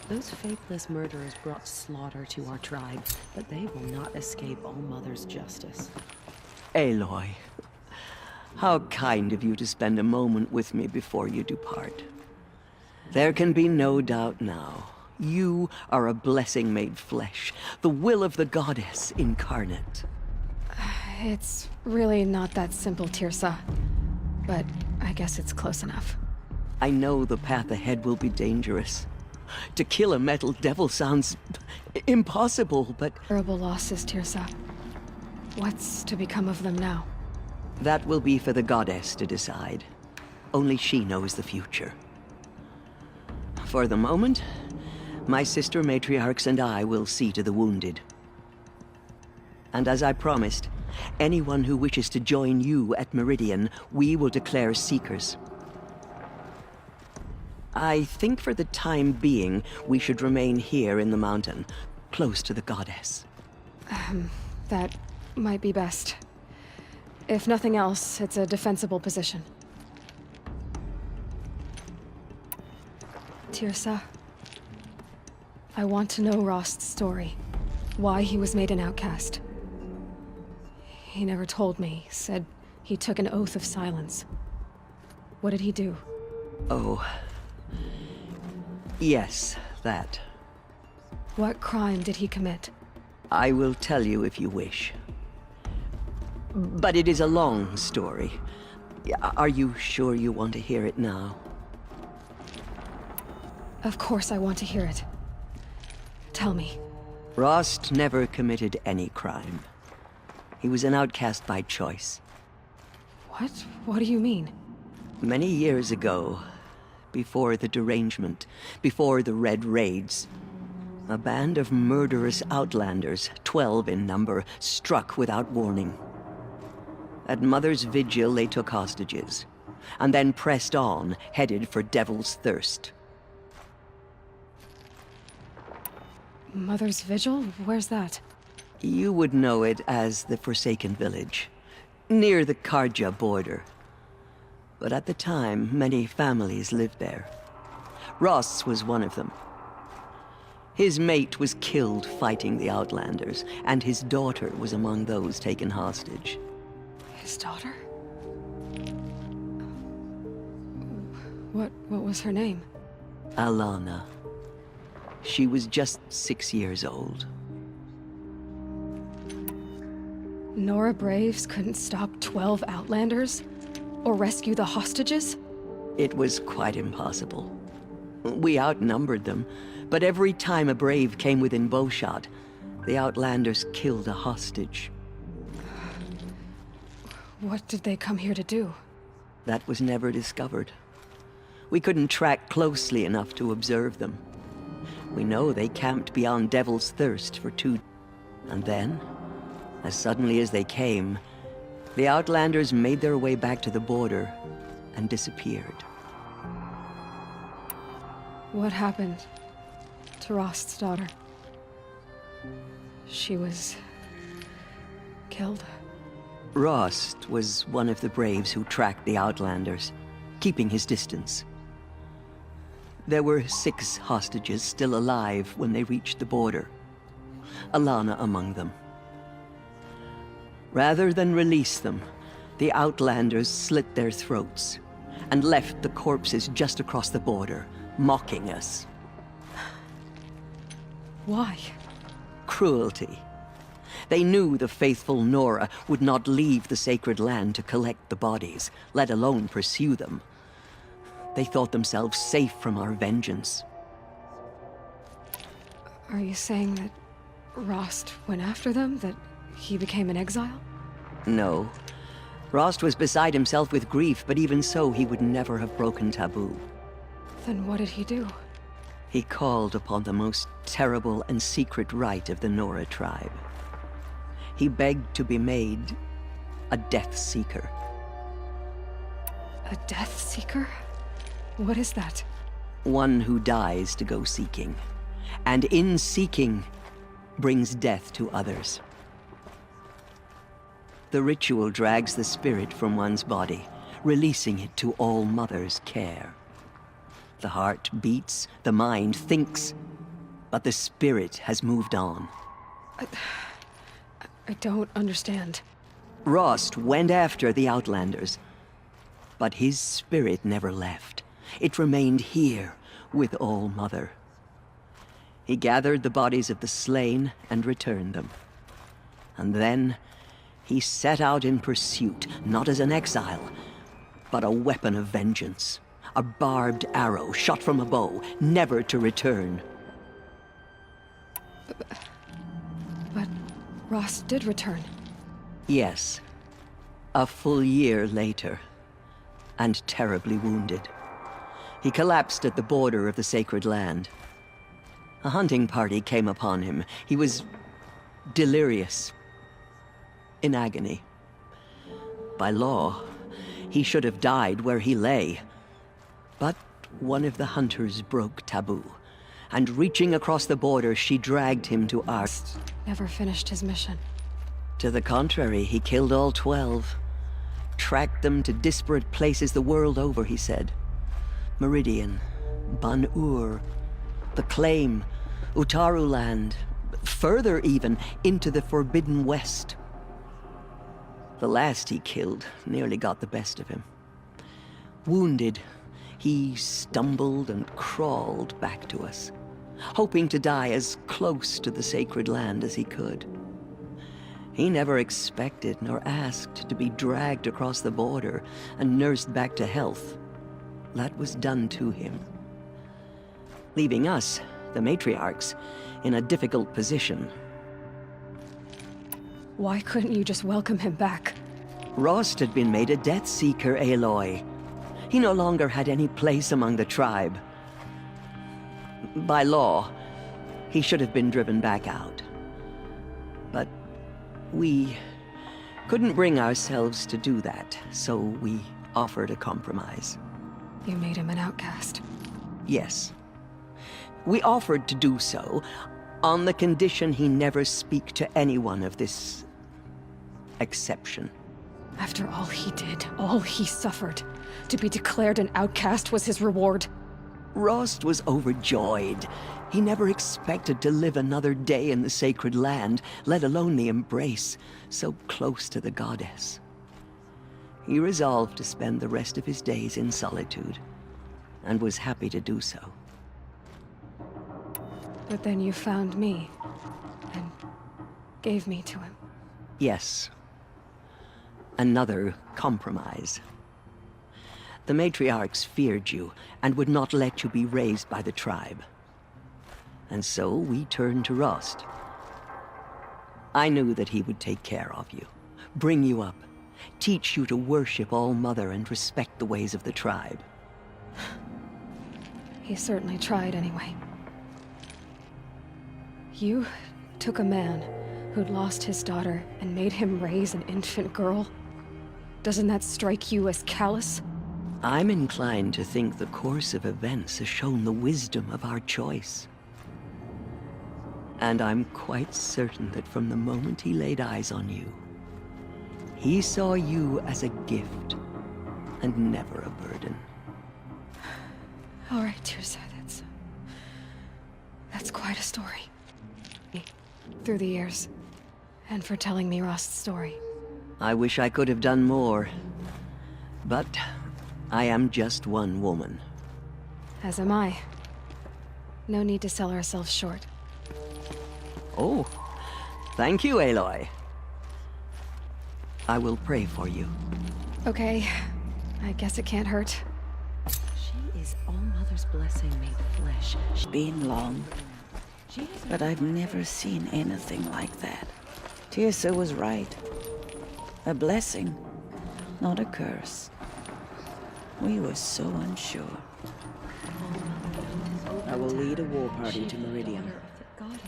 Those faithless murderers brought slaughter to our tribe, but they will not escape All-Mother's justice. Aloy, how kind of you to spend a moment with me before you depart. There can be no doubt now. You are a blessing made flesh, the will of the goddess incarnate. It's really not that simple, Tirsa. But I guess it's close enough. I know the path ahead will be dangerous. To kill a metal devil sounds impossible, but Terrible losses, Tirsa. What's to become of them now? that will be for the goddess to decide. Only she knows the future. For the moment, my sister matriarchs and I will see to the wounded. And as I promised, anyone who wishes to join you at Meridian, we will declare seekers. I think for the time being, we should remain here in the mountain, close to the goddess. That might be best. If nothing else, it's a defensible position. Tirsa, I want to know Rost's story. Why he was made an outcast. He never told me, said he took an oath of silence. What did he do? Oh. Yes, that. What crime did he commit? I will tell you if you wish. But it is a long story. Are you sure you want to hear it now? Of course I want to hear it. Tell me. Rost never committed any crime. He was an outcast by choice. What? What do you mean? Many years ago, before the derangement, before the Red Raids, a band of murderous outlanders, 12 in number, struck without warning. At Mother's Vigil, they took hostages, and then pressed on, headed for Devil's Thirst. Mother's Vigil? Where's that? You would know it as the Forsaken Village, near the Karja border. But at the time, many families lived there. Ross was one of them. His mate was killed fighting the Outlanders, and his daughter was among those taken hostage. His daughter? What was her name? Alana. She was just 6 years old. Nora Braves couldn't stop 12 Outlanders? Or rescue the hostages? It was quite impossible. We outnumbered them, but every time a brave came within bowshot, the Outlanders killed a hostage. What did they come here to do? That was never discovered. We couldn't track closely enough to observe them. We know they camped beyond Devil's Thirst for 2 and then, as suddenly as they came, the Outlanders made their way back to the border and disappeared. What happened to Rost's daughter? She was killed. Rost was one of the braves who tracked the Outlanders, keeping his distance. There were 6 hostages still alive when they reached the border, Alana among them. Rather than release them, the Outlanders slit their throats and left the corpses just across the border, mocking us. Why? Cruelty. They knew the faithful Nora would not leave the sacred land to collect the bodies, let alone pursue them. They thought themselves safe from our vengeance. Are you saying that Rost went after them? That he became an exile? No. Rost was beside himself with grief, but even so, he would never have broken taboo. Then what did he do? He called upon the most terrible and secret rite of the Nora tribe. He begged to be made a Death Seeker. A Death Seeker? What is that? One who dies to go seeking, and in seeking, brings death to others. The ritual drags the spirit from one's body, releasing it to All-Mother's care. The heart beats, the mind thinks, but the spirit has moved on. I don't understand. Rost went after the Outlanders, but his spirit never left. It remained here with All-Mother. He gathered the bodies of the slain and returned them. And then he set out in pursuit, not as an exile, but a weapon of vengeance. A barbed arrow shot from a bow, never to return. But Rost did return. Yes. A full year later, and terribly wounded. He collapsed at the border of the Sacred Land. A hunting party came upon him. He was delirious, in agony. By law, he should have died where he lay. But one of the hunters broke taboo, and reaching across the border, she dragged him to Arst. Never finished his mission. To the contrary, he killed all 12. Tracked them to disparate places the world over, he said. Meridian, Ban-Ur, the Claim, Utaru Land, further even, into the Forbidden West. The last he killed nearly got the best of him. Wounded, he stumbled and crawled back to us, hoping to die as close to the Sacred Land as he could. He never expected nor asked to be dragged across the border and nursed back to health. That was done to him, leaving us, the matriarchs, in a difficult position. Why couldn't you just welcome him back? Rost had been made a Death Seeker, Aloy. He no longer had any place among the tribe. By law, he should have been driven back out. But we couldn't bring ourselves to do that, so we offered a compromise. You made him an outcast. Yes. We offered to do so, on the condition he never speak to anyone of this exception. After all he did, all he suffered, to be declared an outcast was his reward. Rost was overjoyed. He never expected to live another day in the Sacred Land, let alone the embrace, so close to the goddess. He resolved to spend the rest of his days in solitude, and was happy to do so. But then you found me, and gave me to him. Yes. Another compromise. The matriarchs feared you, and would not let you be raised by the tribe. And so we turned to Rost. I knew that he would take care of you, bring you up, teach you to worship All-Mother and respect the ways of the tribe. He certainly tried anyway. You took a man who'd lost his daughter and made him raise an infant girl? Doesn't that strike you as callous? I'm inclined to think the course of events has shown the wisdom of our choice. And I'm quite certain that from the moment he laid eyes on you, he saw you as a gift, and never a burden. All right, Teersa, that's quite a story. Through the years, and for telling me Rost's story. I wish I could have done more, but I am just one woman. As am I. No need to sell ourselves short. Oh, thank you, Aloy. I will pray for you. Okay, I guess it can't hurt. She is All-Mother's blessing made flesh. It's been long, She is but I've never seen anything like that. Teersa was right. A blessing, not a curse. We were so unsure. I will lead a war party to Meridian.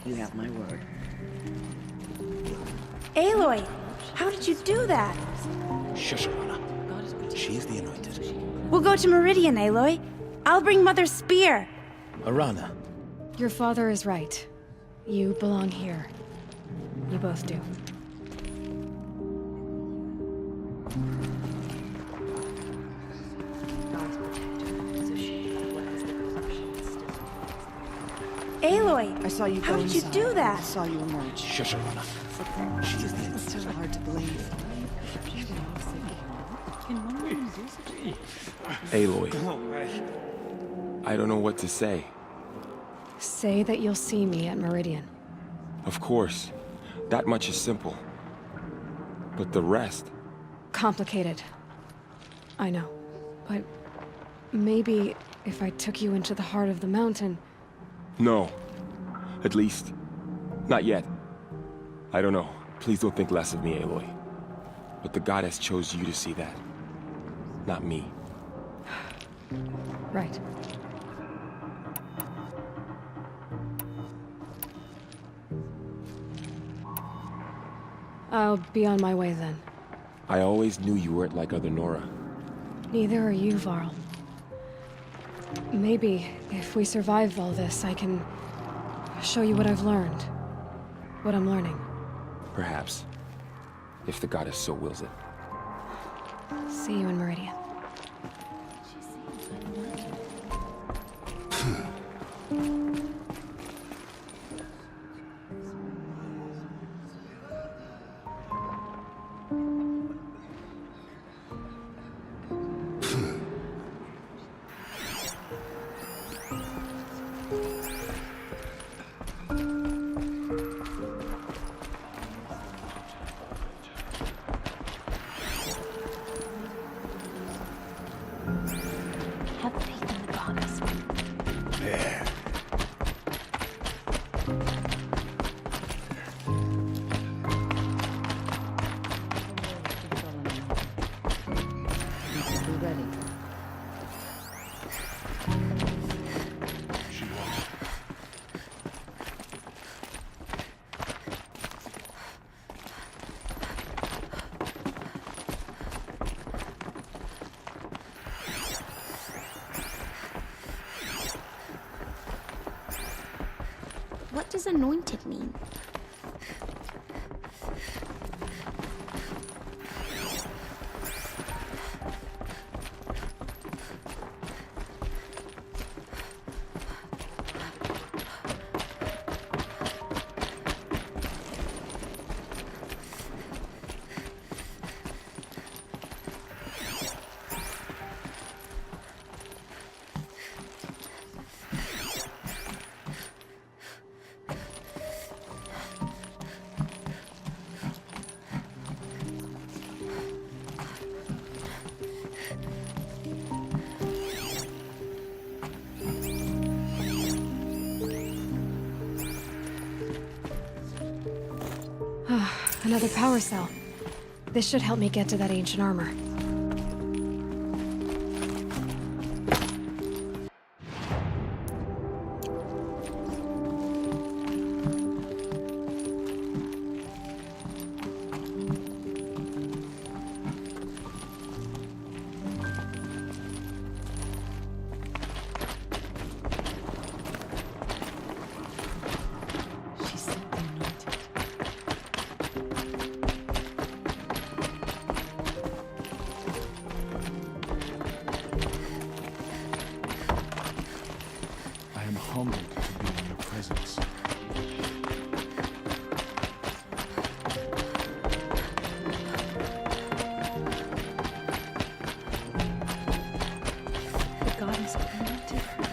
You have my word. Aloy, how did you do that? Shush, Arana. She's the anointed. We'll go to Meridian, Aloy. I'll bring Mother's spear. Arana. Your father is right. You belong here. You both do. God's protector, so she has the corruption still. Aloy! I saw you How go did you inside. do that? I saw you emerge. Shoshana. She is the It's still hard to believe. Can one of them do such a thing? Aloy. I don't know what to say. Say that you'll see me at Meridian. Of course. That much is simple. But the rest... Complicated. I know. But maybe if I took you into the heart of the mountain... No. At least, not yet. I don't know. Please don't think less of me, Aloy. But the goddess chose you to see that. Not me. Right. I'll be on my way then. I always knew you weren't like other Nora. Neither are you, Varl. Maybe, if we survive all this, I can show you what I've learned. What I'm learning. Perhaps. If the goddess so wills it. See you in Meridian. Have faith in the goddess. Be ready. What does anointed mean? Another power cell. This should help me get to that ancient armor. She's simply anointed. I am humbled to be in your presence. The goddess anointed her.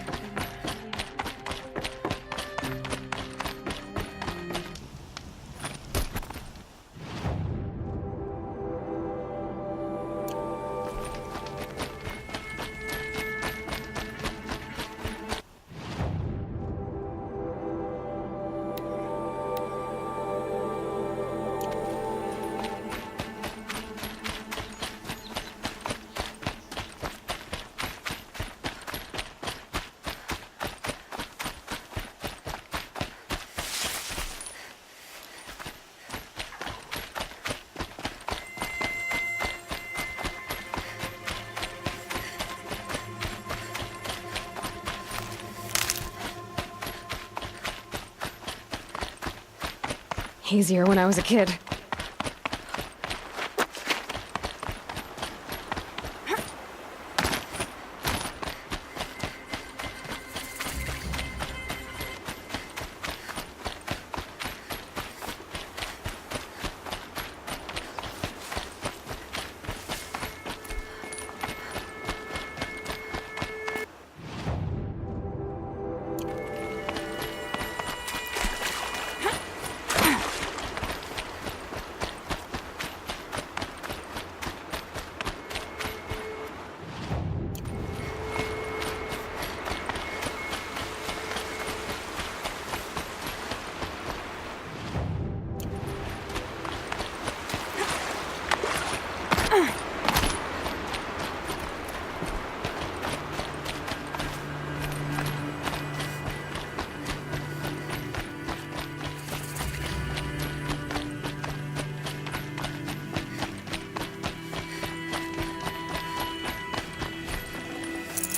Easier when I was a kid.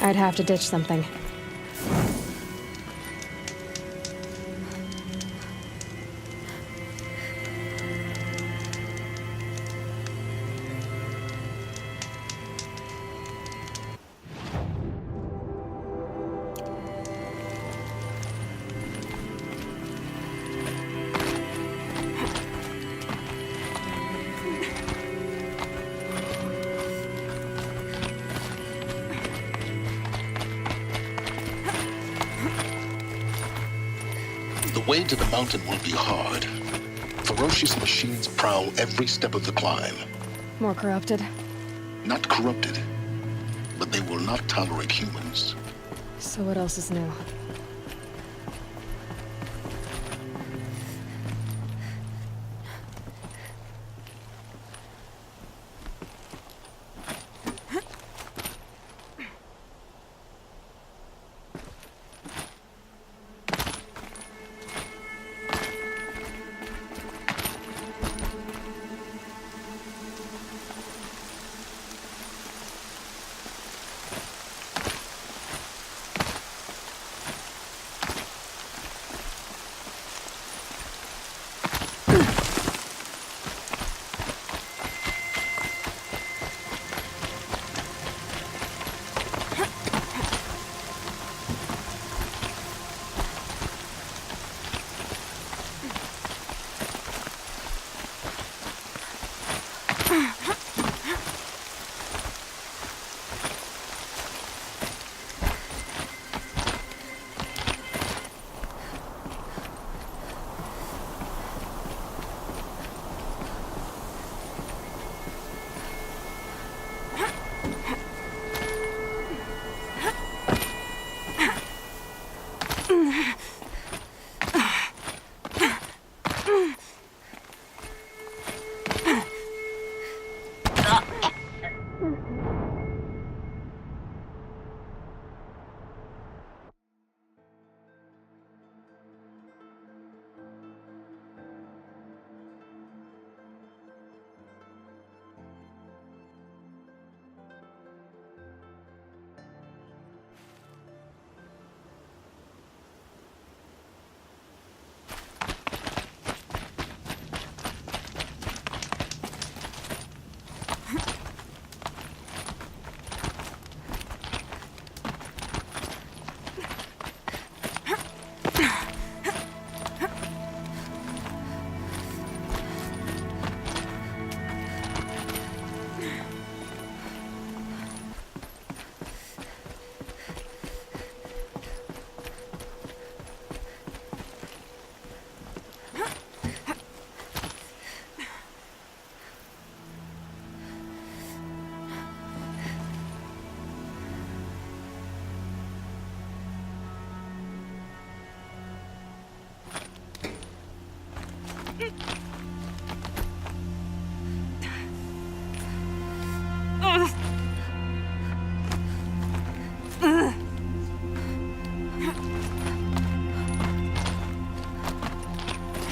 I'd have to ditch something. The way to the mountain will be hard. Ferocious machines prowl every step of the climb. More corrupted? Not corrupted, but they will not tolerate humans. So what else is new?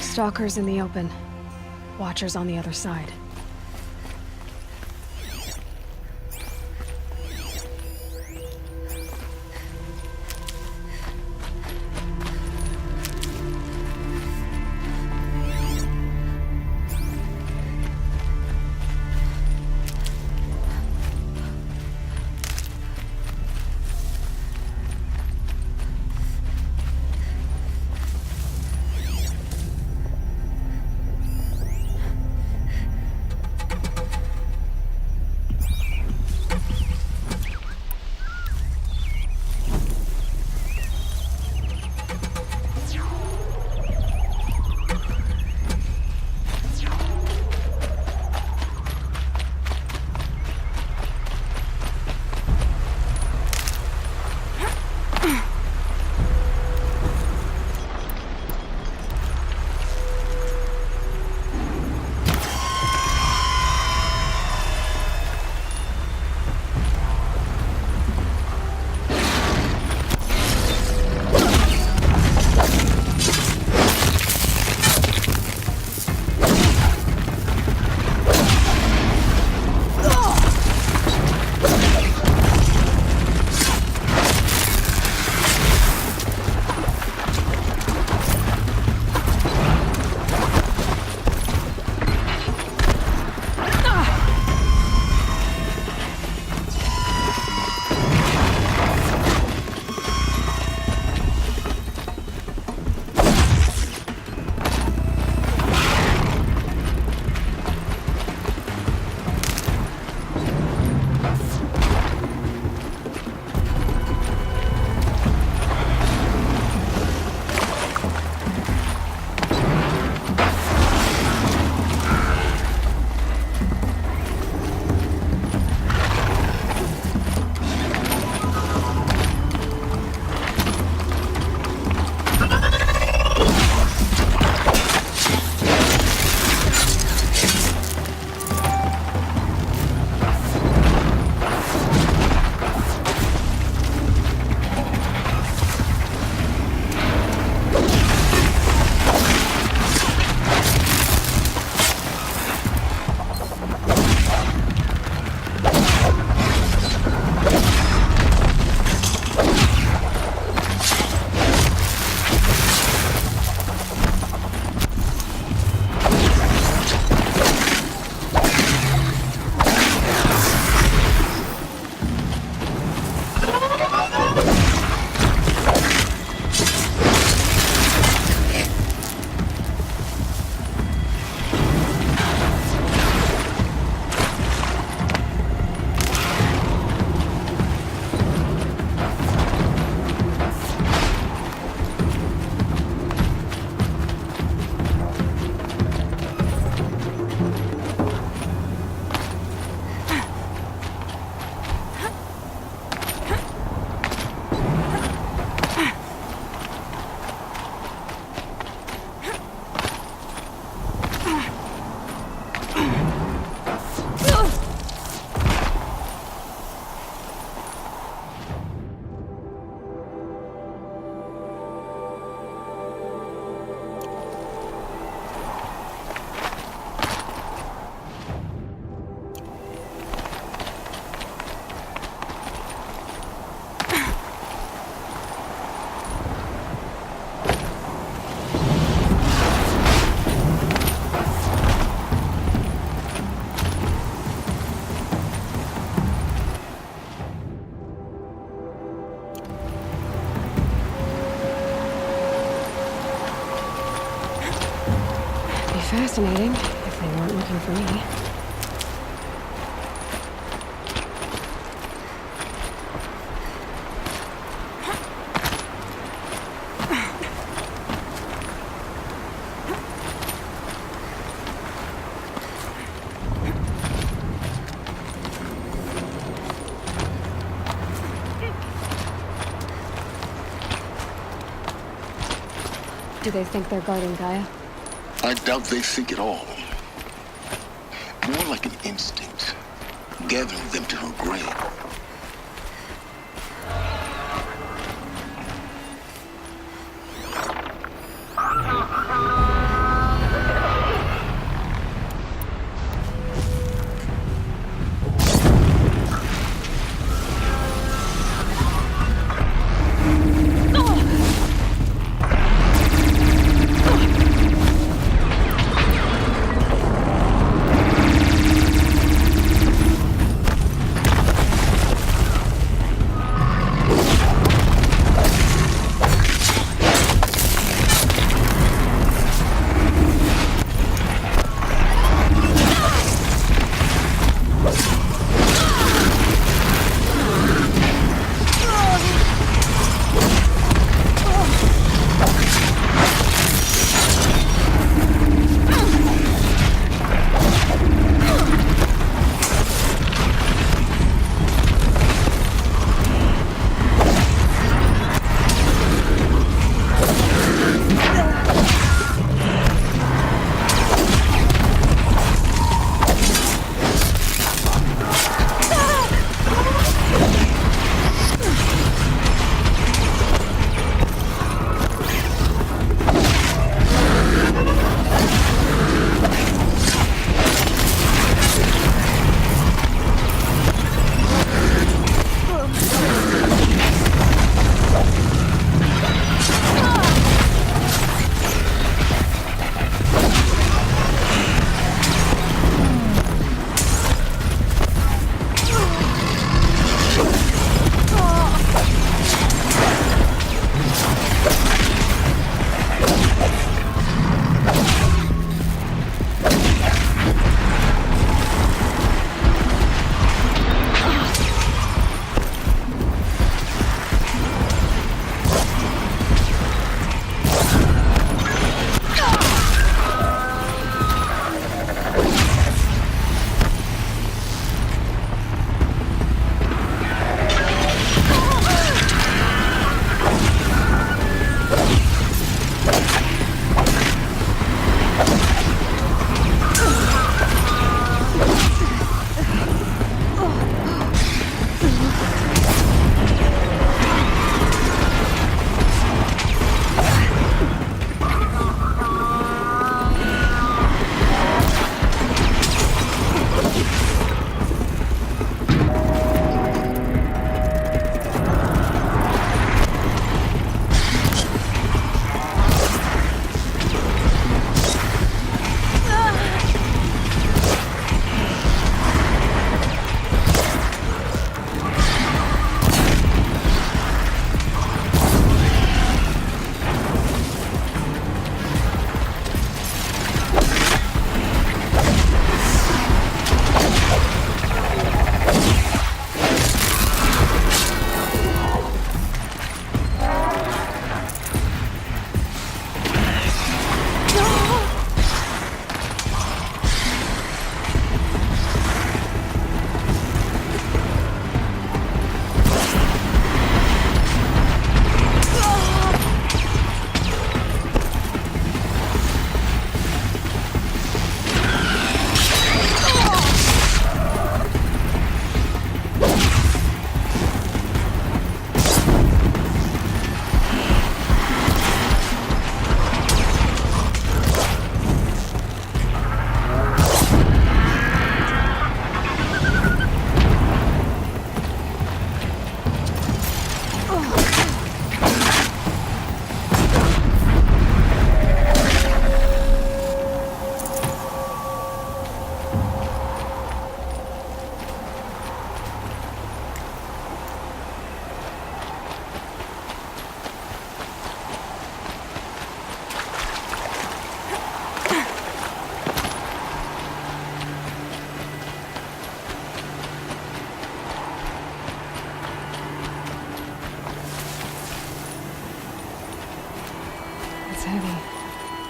Stalkers in the open. Watchers on the other side. Be fascinating if they weren't looking for me. Do they think they're guarding Gaia? I doubt they think at all. More like an instinct, gathering them to her grave.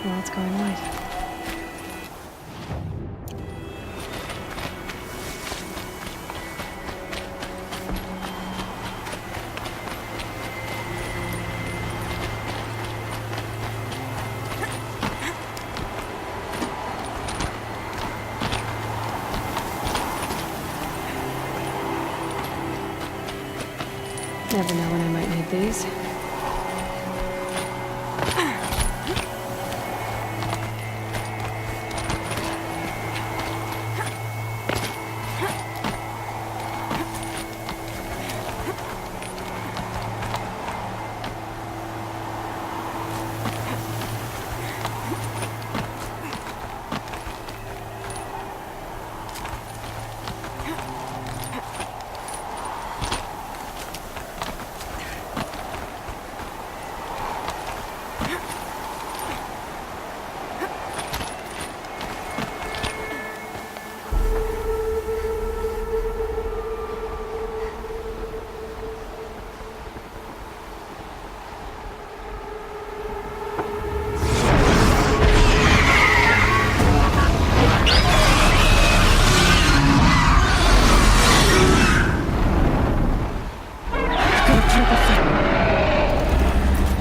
Well, it's going right. Never know when I might need these.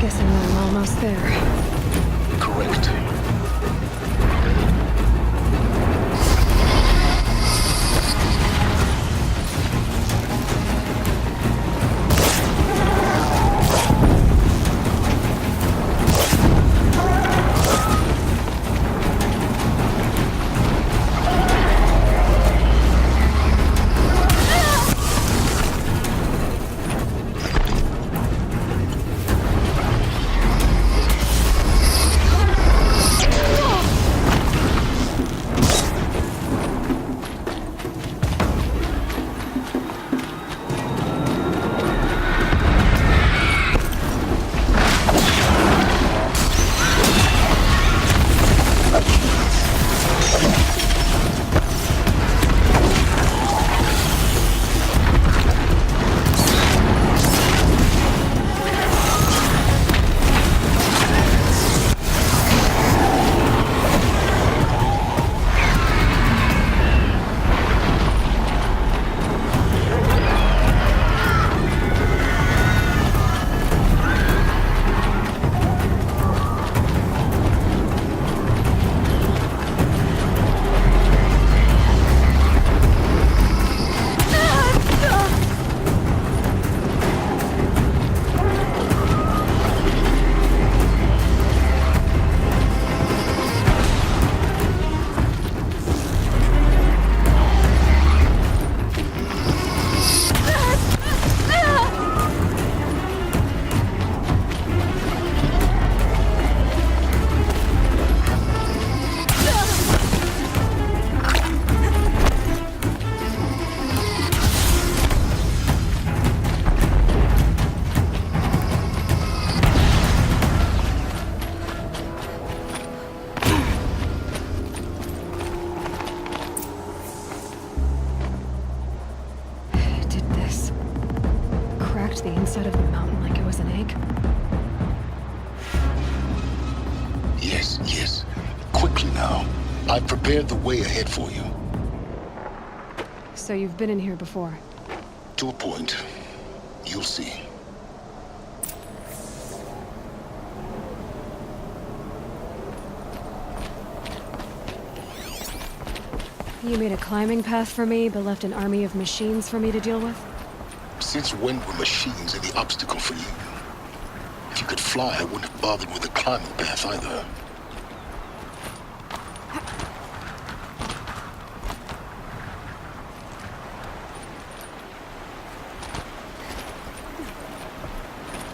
Guessing I'm almost there. Correct. The inside of the mountain like it was an egg? Yes, yes. Quickly now. I've prepared the way ahead for you. So you've been in here before? To a point. You'll see. You made a climbing path for me, but left an army of machines for me to deal with? Since when were machines any obstacle for you? If you could fly, I wouldn't have bothered with a climbing path either.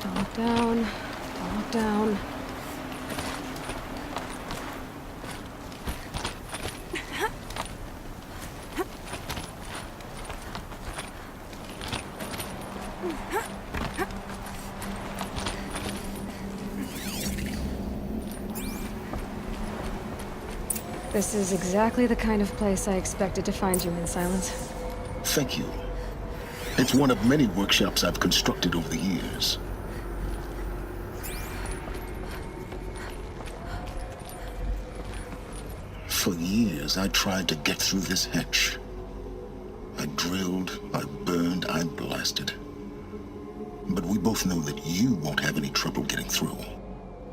Don't look down. Don't look down. This is exactly the kind of place I expected to find you in, Silence. Thank you. It's one of many workshops I've constructed over the years. For years, I tried to get through this hatch. I drilled, I burned, I blasted. But we both know that you won't have any trouble getting through.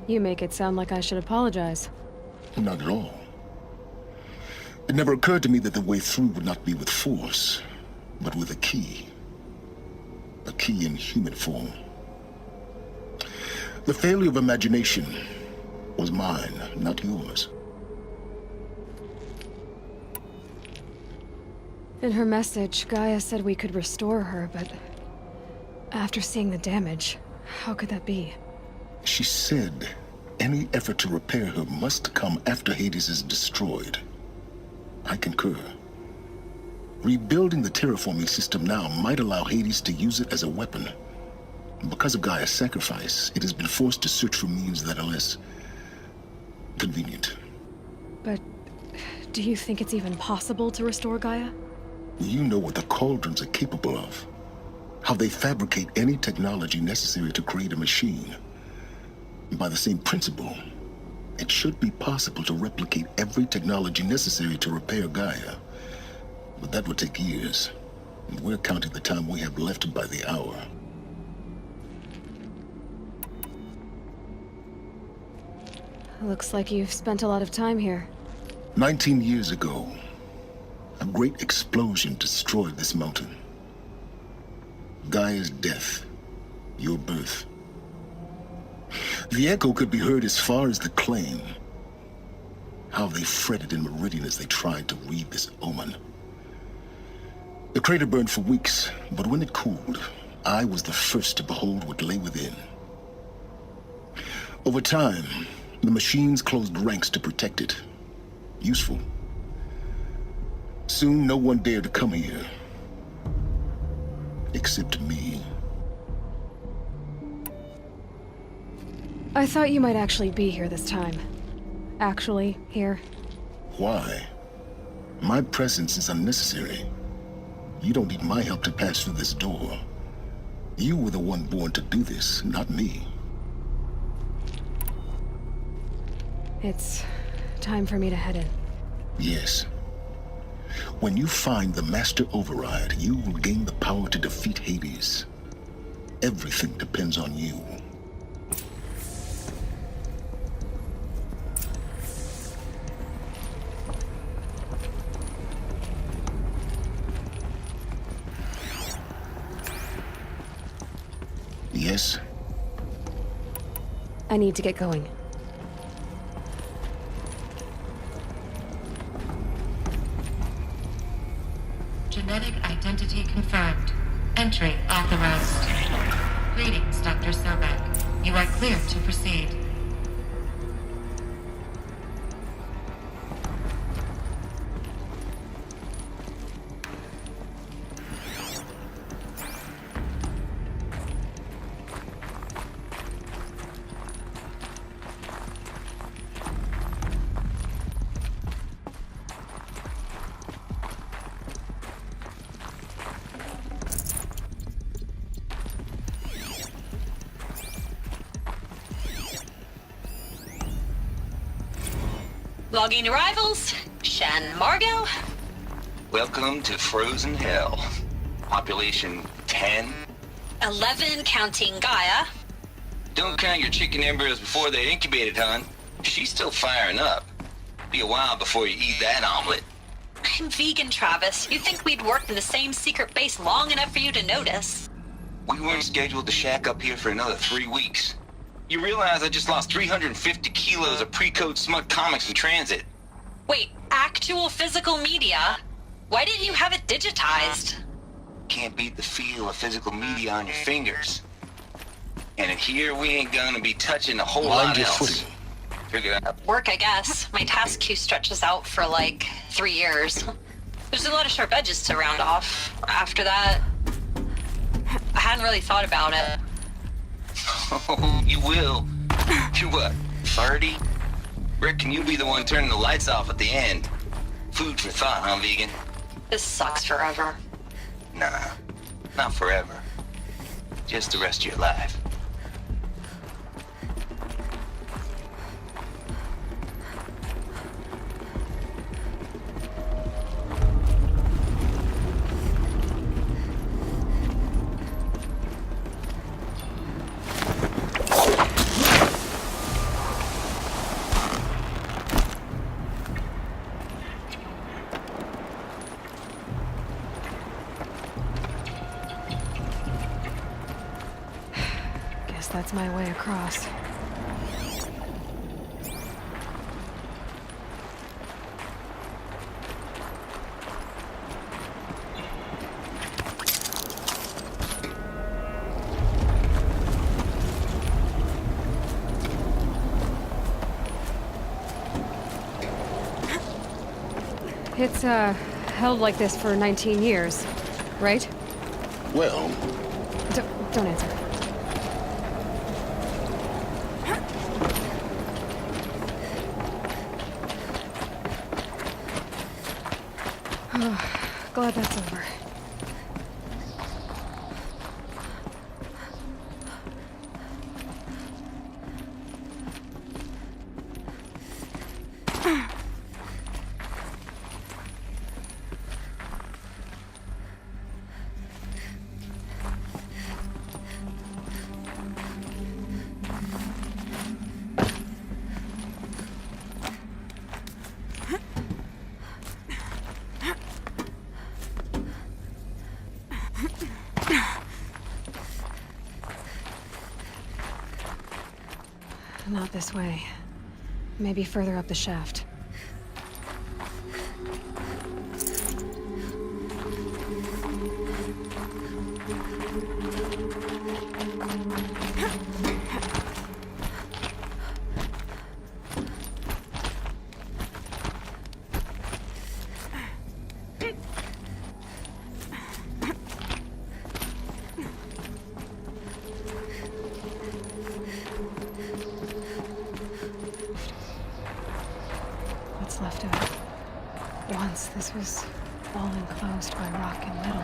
You make it sound like I should apologize. Not at all. It never occurred to me that the way through would not be with force, but with a key. A key in human form. The failure of imagination was mine, not yours. In her message, Gaia said we could restore her, but after seeing the damage, how could that be? She said any effort to repair her must come after Hades is destroyed. I concur. Rebuilding the terraforming system now might allow Hades to use it as a weapon. Because of Gaia's sacrifice, it has been forced to search for means that are less convenient. But do you think it's even possible to restore Gaia? You know what the Cauldrons are capable of. How they fabricate any technology necessary to create a machine. By the same principle, it should be possible to replicate every technology necessary to repair Gaia. But that would take years. And we're counting the time we have left by the hour. Looks like you've spent a lot of time here. 19 years ago, a great explosion destroyed this mountain. Gaia's death, your birth. The echo could be heard as far as the claim. How they fretted in Meridian as they tried to read this omen. The crater burned for weeks, but when it cooled, I was the first to behold what lay within. Over time, the machines closed ranks to protect it. Useful. Soon, no one dared to come here. Except me. I thought you might actually be here this time. Actually, here. Why? My presence is unnecessary. You don't need my help to pass through this door. You were the one born to do this, not me. It's time for me to head in. Yes. When you find the Master Override, you will gain the power to defeat Hades. Everything depends on you. Yes? I need to get going. Genetic identity confirmed. Entry authorized. Greetings, Dr. Sobek. You are cleared to proceed. Logging arrivals. Shan Margot. Welcome to Frozen Hell. Population 10. 11 counting Gaia. Don't count your chicken embryos before they're incubated, hon. She's still firing up. Be a while before you eat that omelet. I'm vegan, Travis. You think we'd worked in the same secret base long enough for you to notice? We weren't scheduled to shack up here for another 3 weeks. You realize I just lost 350 kilos of pre-code smut comics in transit. Wait, actual physical media? Why didn't you have it digitized? Can't beat the feel of physical media on your fingers. And in here, we ain't gonna be touching a whole lot else. Figure out. Work, I guess. My task queue stretches out for like 3 years. There's a lot of sharp edges to round off. After that, I hadn't really thought about it. Oh, you will. You're what, 30? Reckon you'll be the one turning the lights off at the end. Food for thought, huh, vegan? This sucks forever. Nah, not forever. Just the rest of your life. that's my way across. It's, held like this for 19 years, right? Well, Don't answer. Glad that's over. Not this way. Maybe further up the shaft. What's left of it? Once this was all enclosed by rock and metal.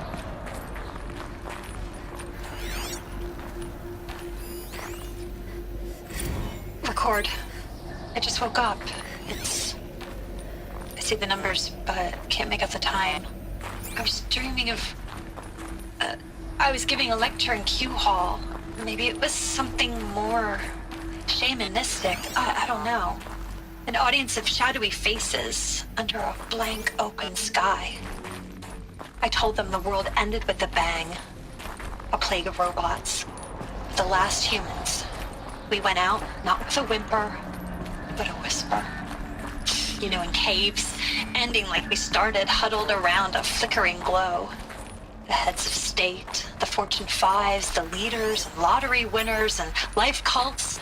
Record. I just woke up. I see the numbers, but can't make out the time. I was dreaming of... I was giving a lecture in Q Hall. Maybe it was something more shamanistic. I don't know. An audience of shadowy faces under a blank open sky. I told them the world ended with a bang. A plague of robots. The last humans. We went out, not with a whimper, but a whisper. You know, in caves, ending like we started, huddled around a flickering glow. The heads of state, the Fortune 5s, the leaders, lottery winners, and life cults,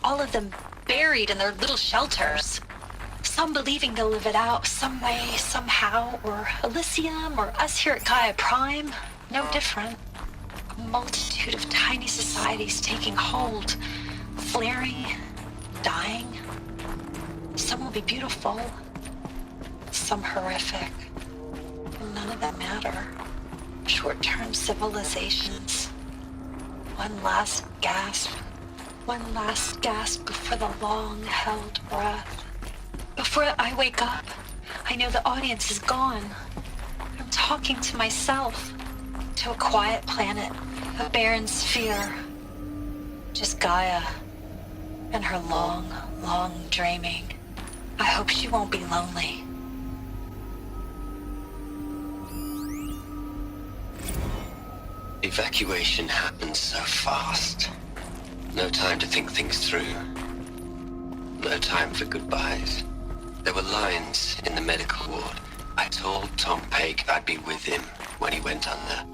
all of them buried in their little shelters. Some believing they'll live it out some way, somehow, or Elysium, or us here at Gaia Prime, no different. A multitude of tiny societies taking hold, flaring, dying. Some will be beautiful, some horrific. None of them matter. Short-term civilizations. One last gasp. One last gasp before the long-held breath. Before I wake up, I know the audience is gone. I'm talking to myself. To a quiet planet, a barren sphere. Just Gaia. And her long, long dreaming. I hope she won't be lonely. Evacuation happened so fast. No time to think things through. No time for goodbyes. There were lines in the medical ward. I told Tom Paik I'd be with him when he went under.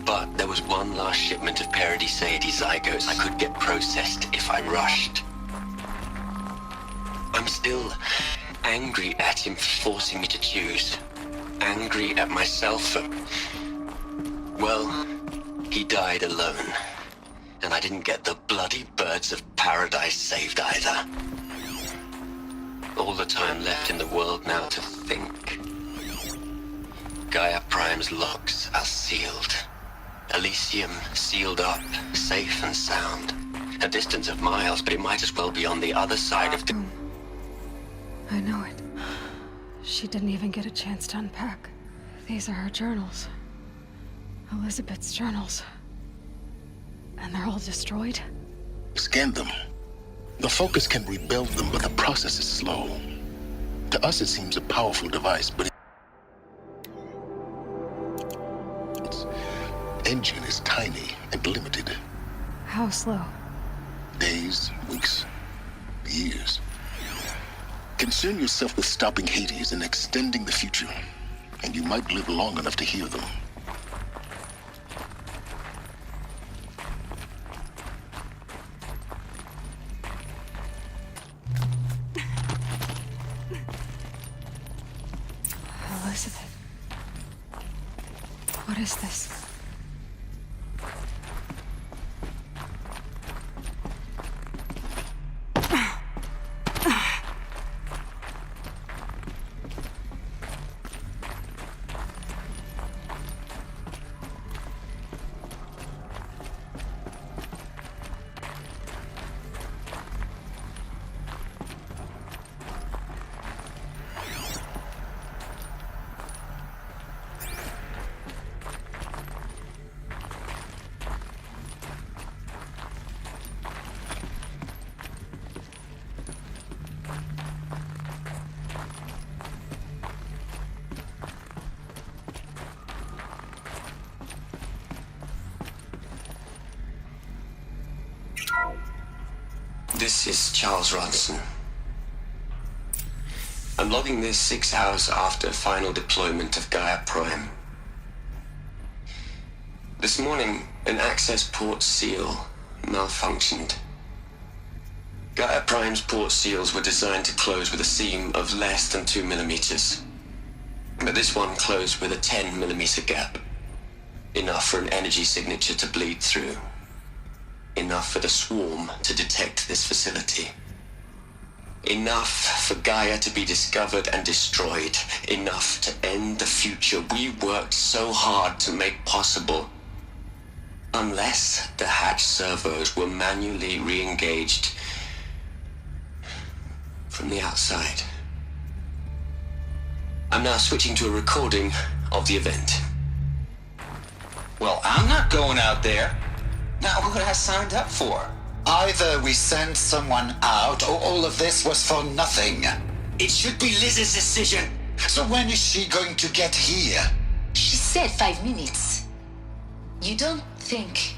But there was one last shipment of Paradis-Sade zygotes I could get processed if I rushed. I'm still angry at him for forcing me to choose. Angry at myself for... well, he died alone. And I didn't get the bloody birds of paradise saved either. All the time left in the world now to think. Gaia Prime's locks are sealed. Elysium sealed up, safe and sound. A distance of miles, but it might as well be on the other side of the... I know it. She didn't even get a chance to unpack. These are her journals. Elizabeth's journals. And they're all destroyed? Scan them. The Focus can rebuild them, but the process is slow. To us, it seems a powerful device, but its engine is tiny and limited. How slow? Days, weeks, years. Concern yourself with stopping Hades and extending the future, and you might live long enough to hear them. Elizabeth. What is this? This is Charles Ronson. I'm logging this 6 hours after final deployment of Gaia Prime. This morning, an access port seal malfunctioned. Gaia Prime's port seals were designed to close with a seam of less than 2 millimeters. But this one closed with a 10 millimeter gap. Enough for an energy signature to bleed through. Enough for the swarm to detect this facility. Enough for Gaia to be discovered and destroyed. Enough to end the future we worked so hard to make possible. Unless the hatch servos were manually re-engaged from the outside. I'm now switching to a recording of the event. Well, I'm not going out there. Not what I signed up for. Either we send someone out, or all of this was for nothing. It should be Liz's decision. So when is she going to get here? She said 5 minutes. You don't think...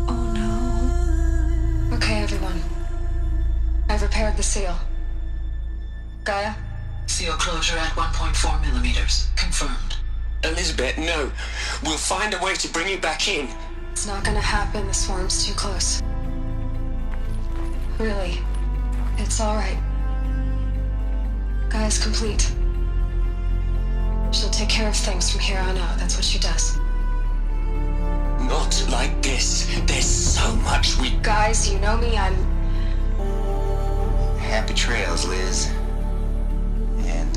Oh no. Okay, everyone. I've repaired the seal. Gaia? Seal closure at 1.4 millimeters. Confirmed. Elizabeth, no. We'll find a way to bring you back in. It's not gonna happen. The swarm's too close. Really. It's alright. Gaia's complete. She'll take care of things from here on out. That's what she does. Not like this. There's so much we... Guys, you know me, I'm... Happy trails, Liz. And,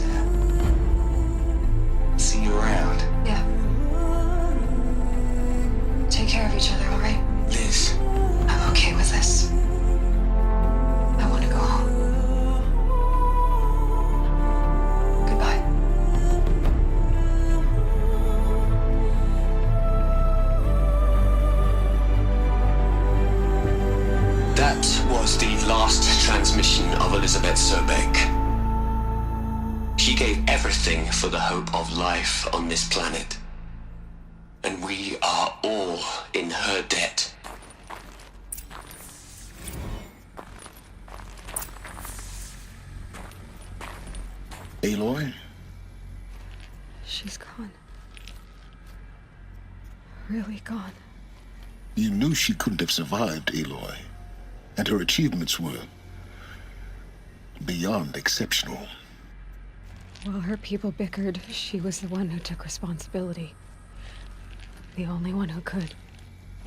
see you around. Yeah. Take care of each other, alright? Liz. I'm okay with this. I want to go home. Goodbye. That was the last transmission of Elizabeth Sobeck. She gave everything for the hope of life on this planet. And we are all in her debt. Aloy? She's gone. Really gone. You knew she couldn't have survived, Aloy. And her achievements were beyond exceptional. While her people bickered, she was the one who took responsibility. The only one who could.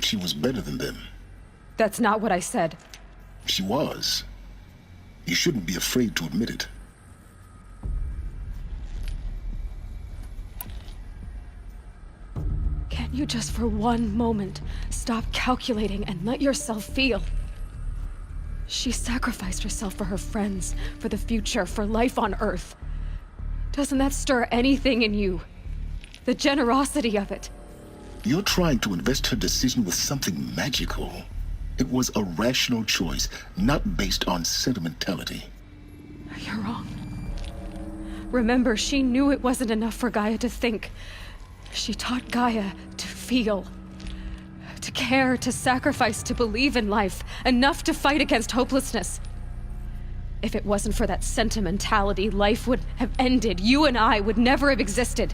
She was better than them. That's not what I said. She was. You shouldn't be afraid to admit it. Can't you just for one moment stop calculating and let yourself feel? She sacrificed herself for her friends, for the future, for life on Earth. Doesn't that stir anything in you? The generosity of it. You're trying to invest her decision with something magical. It was a rational choice, not based on sentimentality. You're wrong. Remember, she knew it wasn't enough for Gaia to think. She taught Gaia to feel. to care, to sacrifice, to believe in life, enough to fight against hopelessness. If it wasn't for that sentimentality, life would have ended. You and I would never have existed.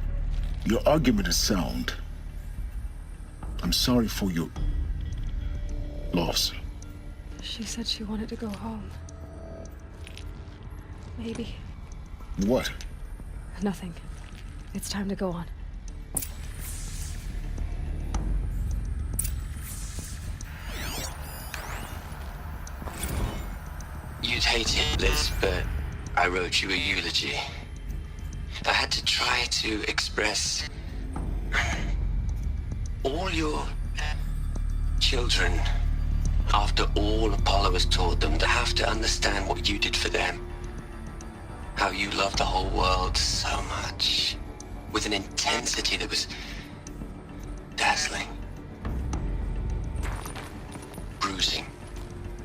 Your argument is sound. I'm sorry for your loss. She said she wanted to go home. Maybe. What? Nothing. It's time to go on. You'd hate it, Liz, but I wrote you a eulogy. I had to try to express all your children, after all Apollo has taught them, to have to understand what you did for them. How you loved the whole world so much, with an intensity that was dazzling, bruising,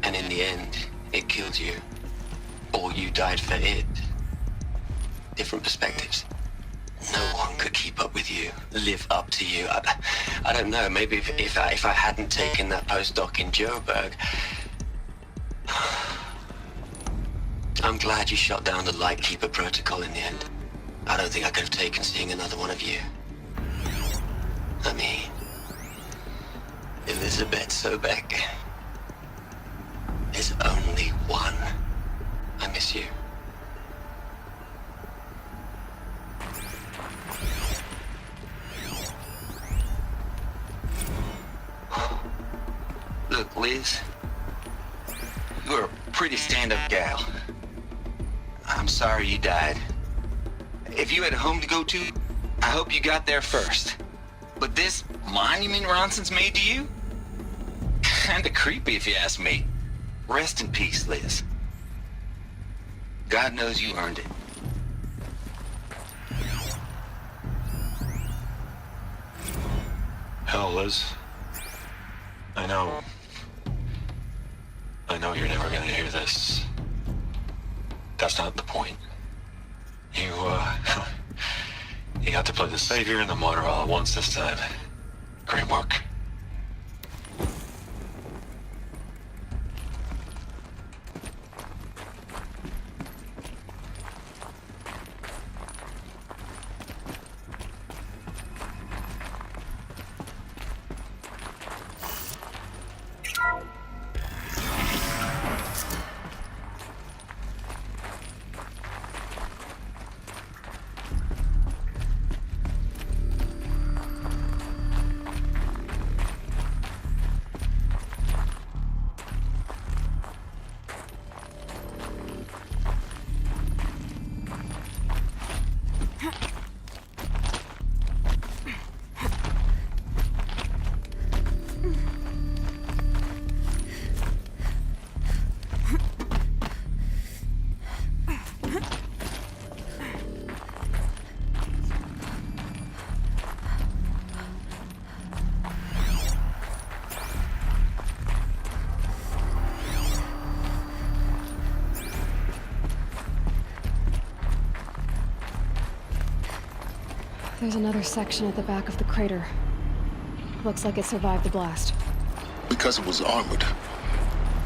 and in the end, it killed you. Or you died for it. Different perspectives. No one could keep up with you, live up to you. I don't know, maybe if I hadn't taken that postdoc in Joburg. I'm glad you shot down the Lightkeeper protocol in the end. I don't think I could have taken seeing another one of you. I mean, Elizabeth Sobek. There's only one. I miss you. Look, Liz, you're a pretty stand-up gal. I'm sorry you died. If you had a home to go to, I hope you got there first. But this monument Ronson's made to you? Kinda creepy if you ask me. Rest in peace, Liz. God knows you earned it. Hell, Liz. I know you're never gonna hear this. That's not the point. You got to play the savior and the martyr all at once this time. Great work. There's another section at the back of the crater. Looks like it survived the blast. Because it was armored,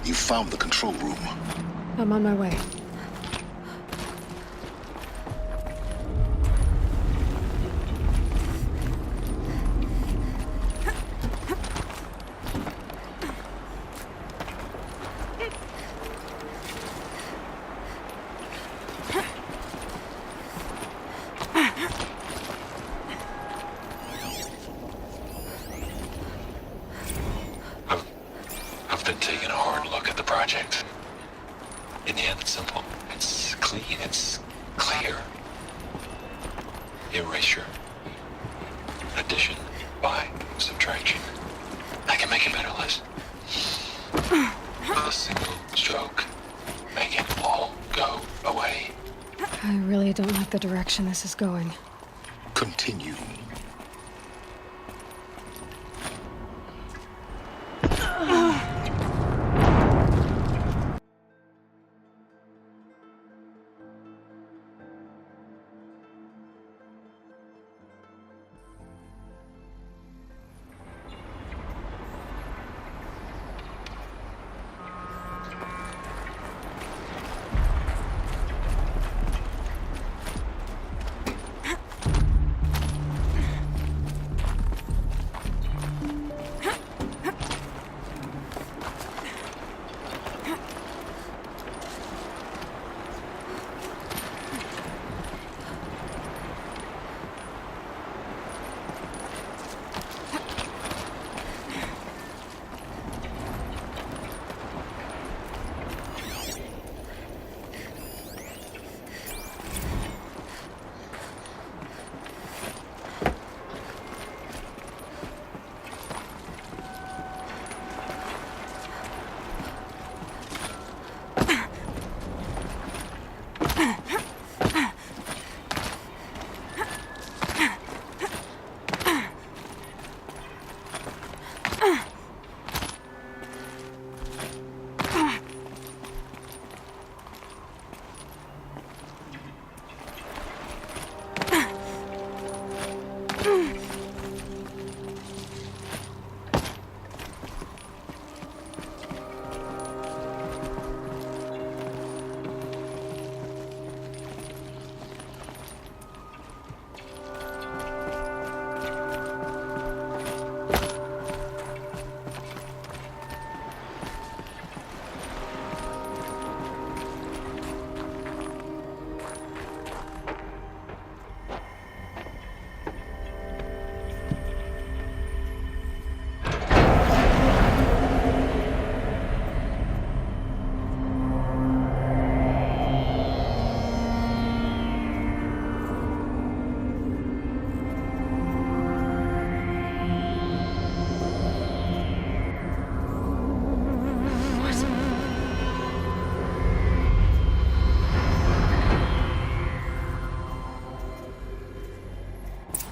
you found the control room. I'm on my way. I've been taking a hard look at the project. In the end, it's simple. It's clean. It's clear. Erasure. Addition. By. Subtraction. I can make it better, Liz. With a single stroke. Make it all go away. I really don't like the direction this is going. Continue.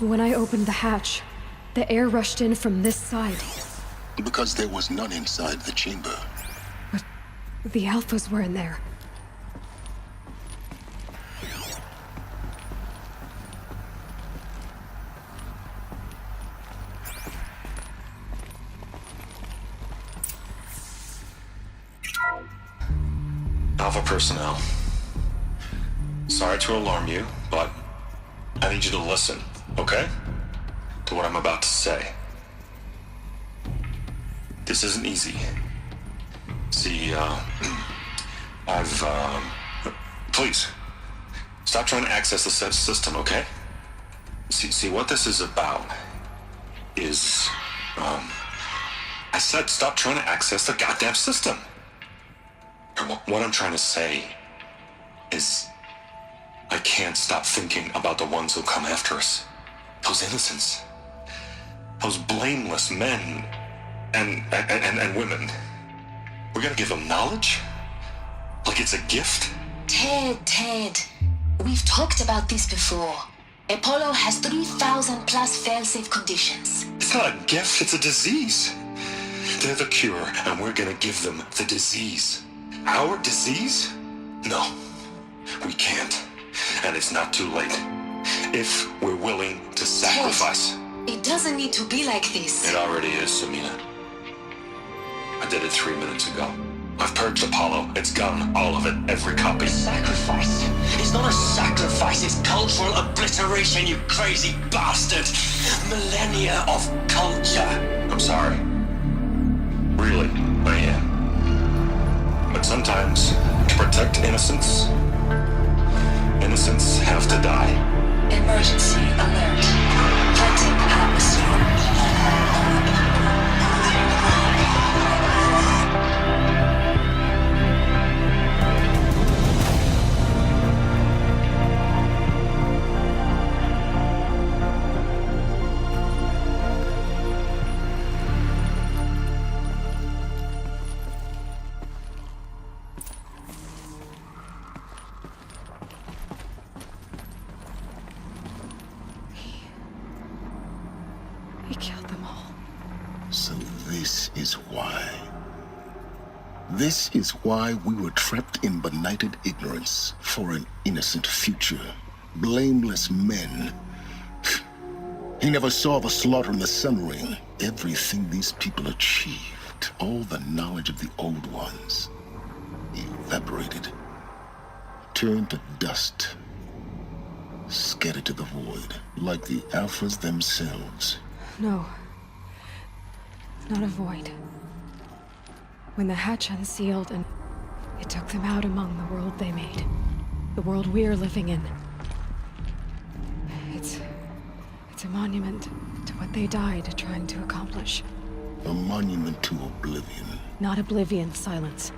When I opened the hatch, the air rushed in from this side. Because there was none inside the chamber. But the Alphas were in there. Alpha personnel. Sorry to alarm you, but I need you to listen, okay? To what I'm about to say. This isn't easy. See, please, stop trying to access the system, okay? See, what this is about is, I said stop trying to access the goddamn system. And what I'm trying to say is, I can't stop thinking about the ones who come after us. Those innocents. Those blameless men and women. We're gonna give them knowledge? Like it's a gift? Ted. We've talked about this before. Apollo has 3,000 plus fail-safe conditions. It's not a gift, it's a disease. They're the cure, and we're gonna give them the disease. Our disease? No, we can't. And it's not too late. If we're willing to sacrifice. Ted, it doesn't need to be like this. It already is, Samina. I did it 3 minutes ago. I've purged Apollo. It's gone. All of it. Every copy. Sacrifice? It's not a sacrifice. It's cultural obliteration, you crazy bastard. Millennia of culture. I'm sorry. Really, I am. But sometimes, to protect innocence have to die. Emergency alert. Flooding atmosphere. He killed them all. So this is why. This is why we were trapped in benighted ignorance for an innocent future. Blameless men. He never saw the slaughter in the Sun Ring. Everything these people achieved, all the knowledge of the Old Ones, evaporated, turned to dust, scattered to the void, like the Alphas themselves. No. Not a void. When the hatch unsealed and it took them out among the world they made. The world we're living in. It's a monument to what they died trying to accomplish. A monument to oblivion. Not oblivion, Silence.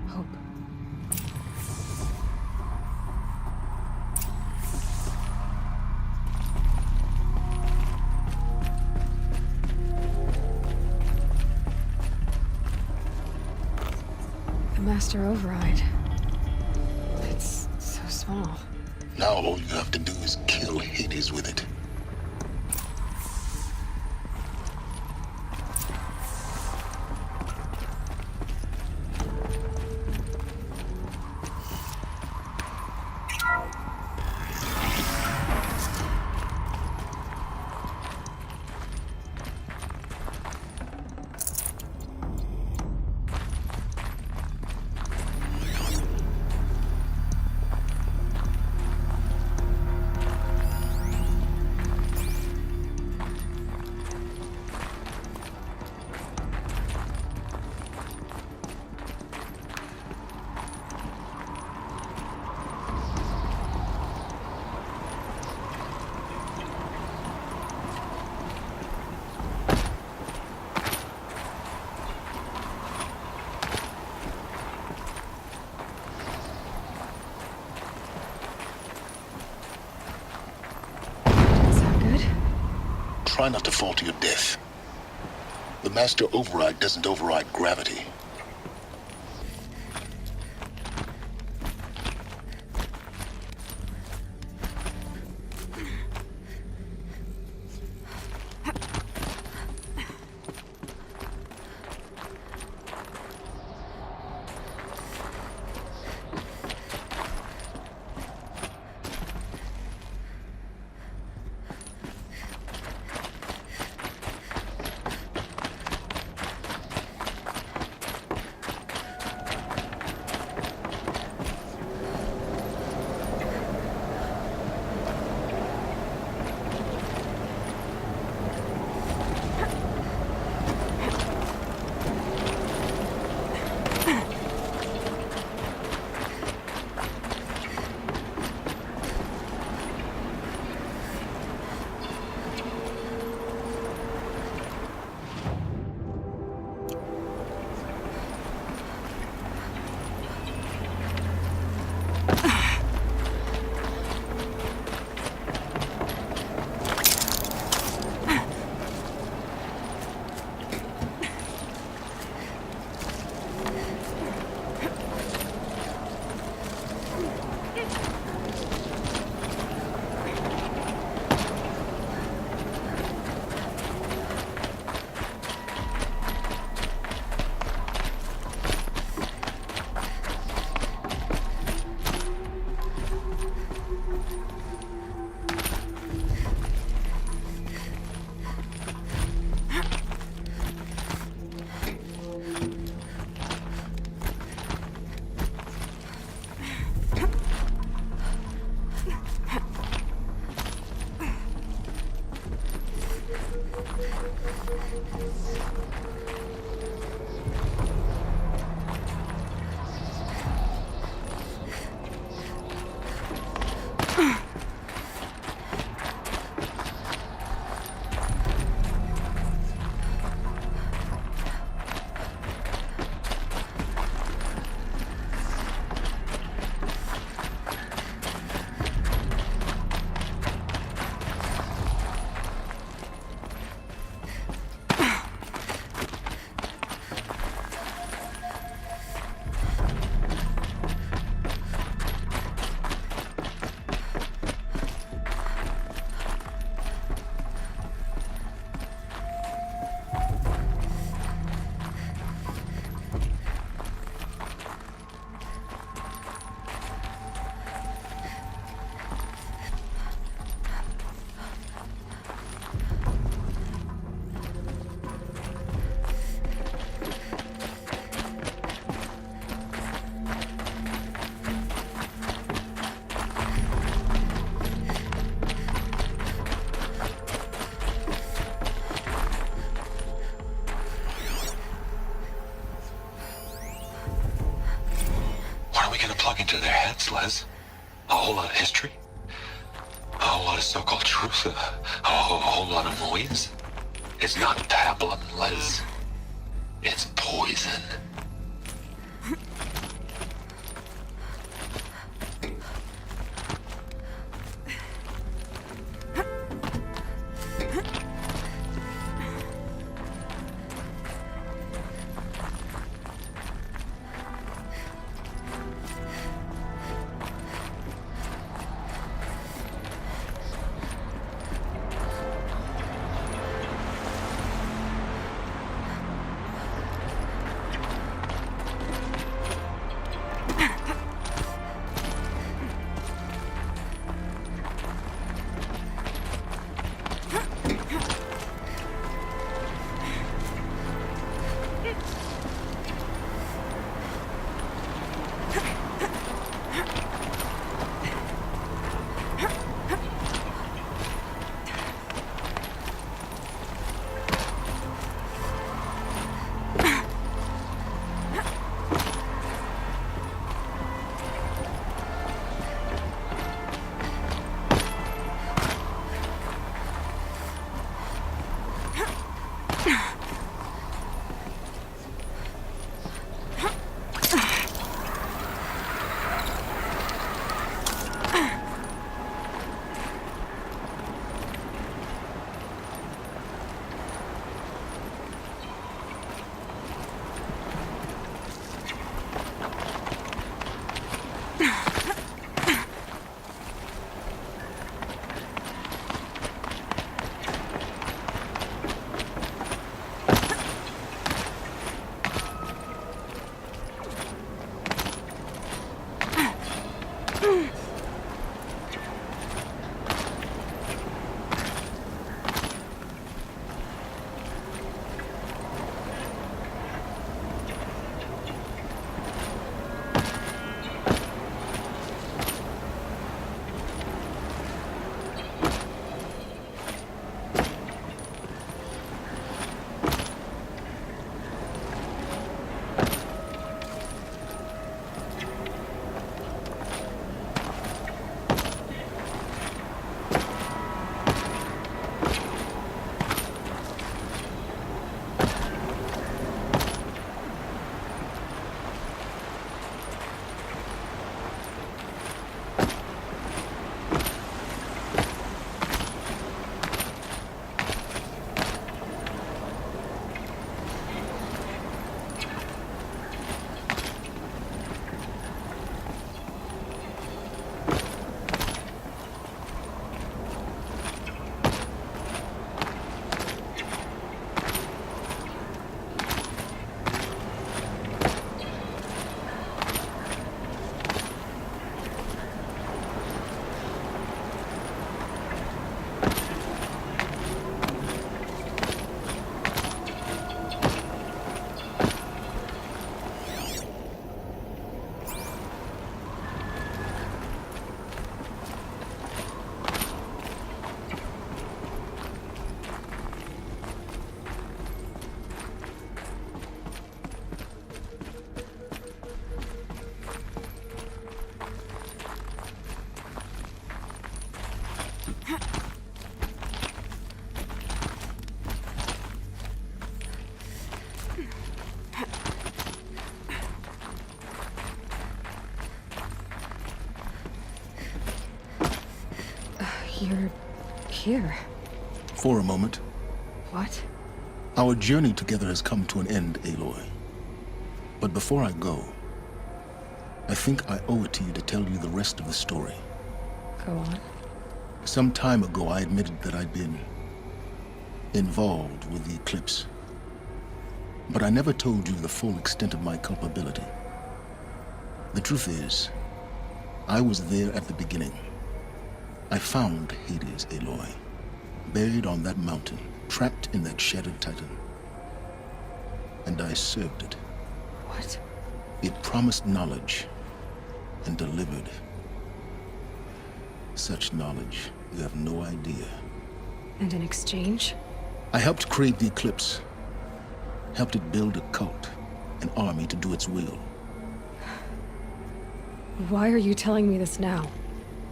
Hope. The Master Override. Now all you have to do is kill Hades with it. Try not to fall to your death. The Master Override doesn't override gravity. Into their heads, Les. A whole lot of history. A whole lot of so-called truth. A whole lot of noise. It's not pablum, Les. It's poison. You're here. For a moment. What? Our journey together has come to an end, Aloy. But before I go, I think I owe it to you to tell you the rest of the story. Go on. Some time ago, I admitted that I'd been involved with the Eclipse. But I never told you the full extent of my culpability. The truth is, I was there at the beginning. I found Hades, Aloy, buried on that mountain, trapped in that shattered titan. And I served it. What? It promised knowledge and delivered. Such knowledge, you have no idea. And in exchange? I helped create the Eclipse. Helped it build a cult, an army to do its will. Why are you telling me this now?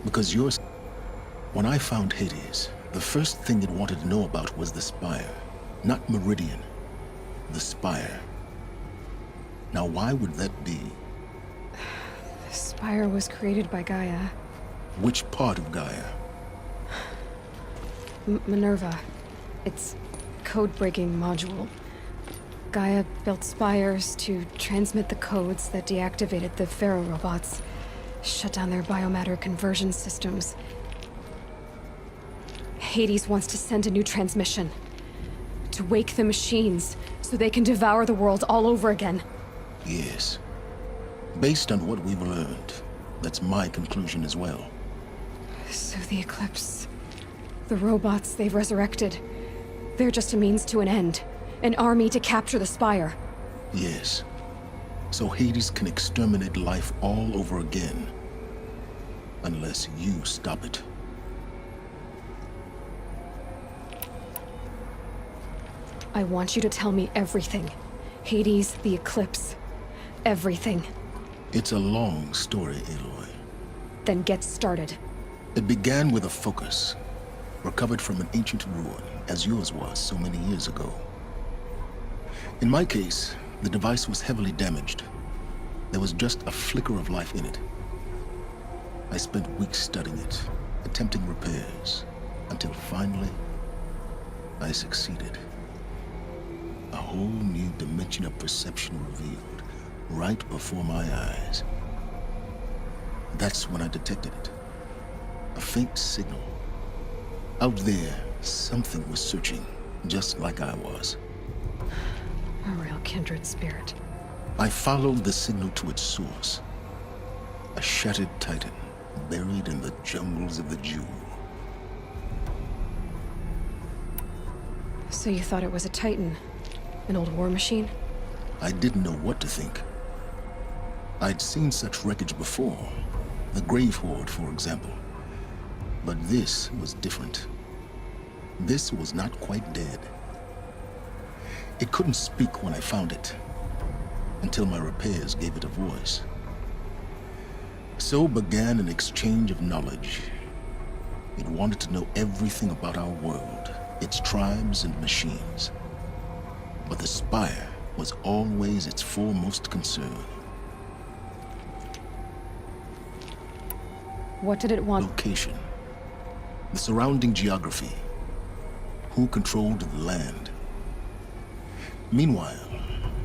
Because yours... When I found Hades, the first thing it wanted to know about was the Spire. Not Meridian. The Spire. Now why would that be? The Spire was created by Gaia. Which part of Gaia? Minerva. It's code-breaking module. Gaia built spires to transmit the codes that deactivated the Pharaoh robots, shut down their biomatter conversion systems. Hades wants to send a new transmission. To wake the machines, so they can devour the world all over again. Yes. Based on what we've learned, that's my conclusion as well. So the Eclipse... The robots they've resurrected... They're just a means to an end. An army to capture the Spire. Yes. So Hades can exterminate life all over again. Unless you stop it. I want you to tell me everything. Hades, the Eclipse. Everything. It's a long story, Aloy. Then get started. It began with a focus. Recovered from an ancient ruin, as yours was so many years ago. In my case, the device was heavily damaged. There was just a flicker of life in it. I spent weeks studying it, attempting repairs, until finally, I succeeded. A whole new dimension of perception revealed, right before my eyes. That's when I detected it. A faint signal. Out there, something was searching, just like I was. A real kindred spirit. I followed the signal to its source. A shattered titan, buried in the jungles of the Jewel. So you thought it was a titan? An old war machine? I didn't know what to think. I'd seen such wreckage before. The Grave Horde, for example. But this was different. This was not quite dead. It couldn't speak when I found it, until my repairs gave it a voice. So began an exchange of knowledge. It wanted to know everything about our world, its tribes and machines. But the Spire was always its foremost concern. What did it want? Location. The surrounding geography. Who controlled the land. Meanwhile,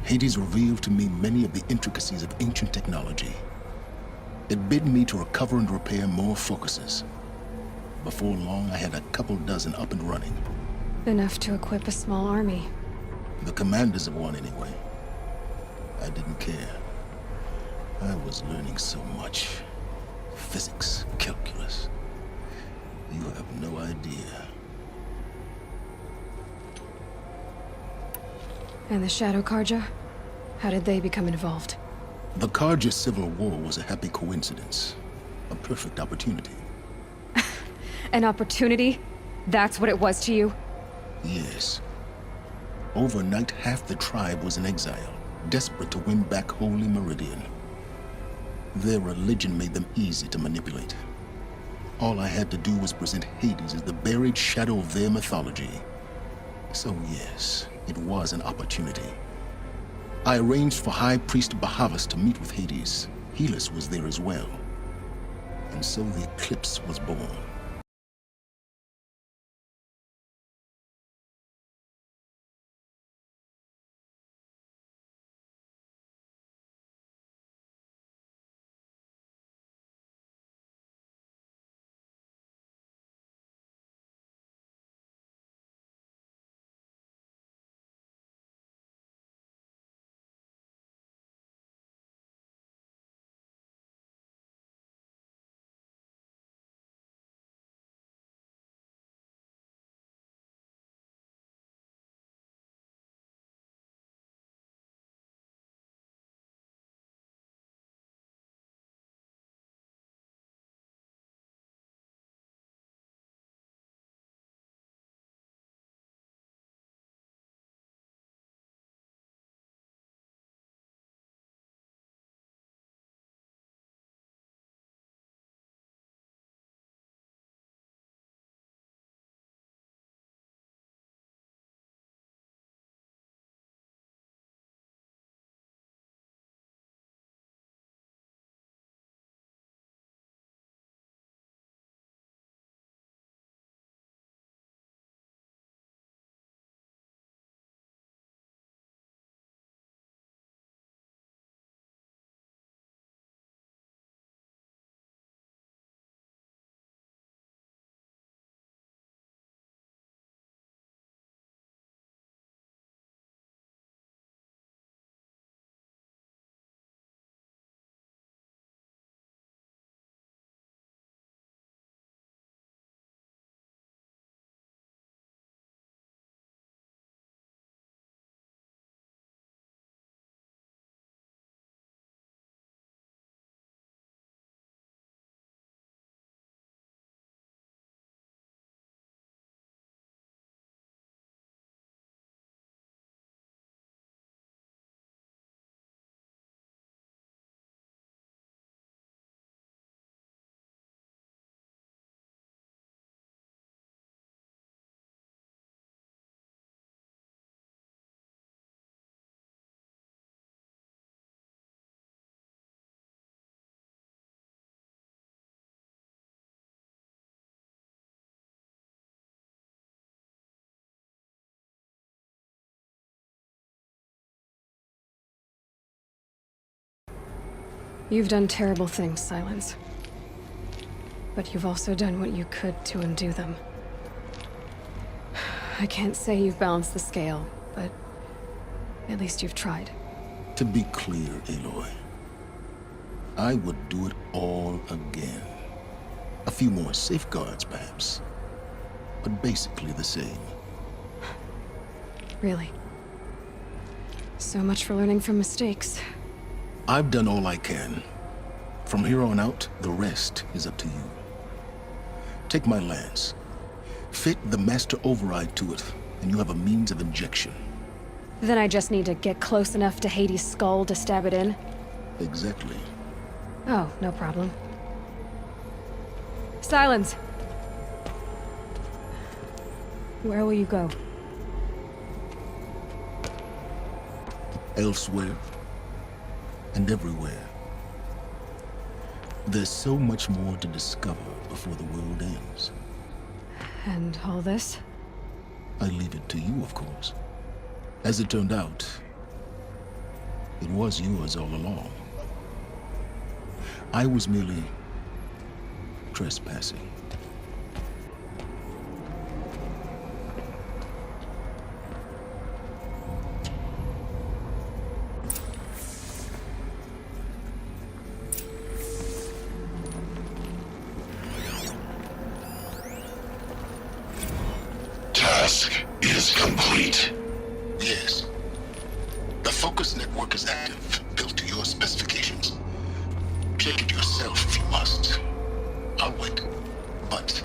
Hades revealed to me many of the intricacies of ancient technology. It bid me to recover and repair more focuses. Before long, I had a couple dozen up and running. Enough to equip a small army. The commanders of one, anyway. I didn't care. I was learning so much. Physics, calculus. You have no idea. And the Shadow Carja? How did they become involved? The Carja Civil War was a happy coincidence. A perfect opportunity. An opportunity? That's what it was to you? Yes. Overnight, half the tribe was in exile, desperate to win back Holy Meridian. Their religion made them easy to manipulate. All I had to do was present Hades as the buried shadow of their mythology. So yes, it was an opportunity. I arranged for High Priest Bahavas to meet with Hades. Helis was there as well. And so the Eclipse was born. You've done terrible things, Silence. But you've also done what you could to undo them. I can't say you've balanced the scale, but at least you've tried. To be clear, Aloy, I would do it all again. A few more safeguards, perhaps, but basically the same. Really? So much for learning from mistakes. I've done all I can. From here on out, the rest is up to you. Take my lance. Fit the Master Override to it, and you have a means of injection. Then I just need to get close enough to Hades' skull to stab it in? Exactly. Oh, no problem. Silence! Where will you go? Elsewhere. And everywhere. There's so much more to discover before the world ends. And all this? I leave it to you, of course. As it turned out, it was yours all along. I was merely trespassing. Task is complete. Yes. The Focus network is active, built to your specifications. Check it yourself if you must. I'll wait. But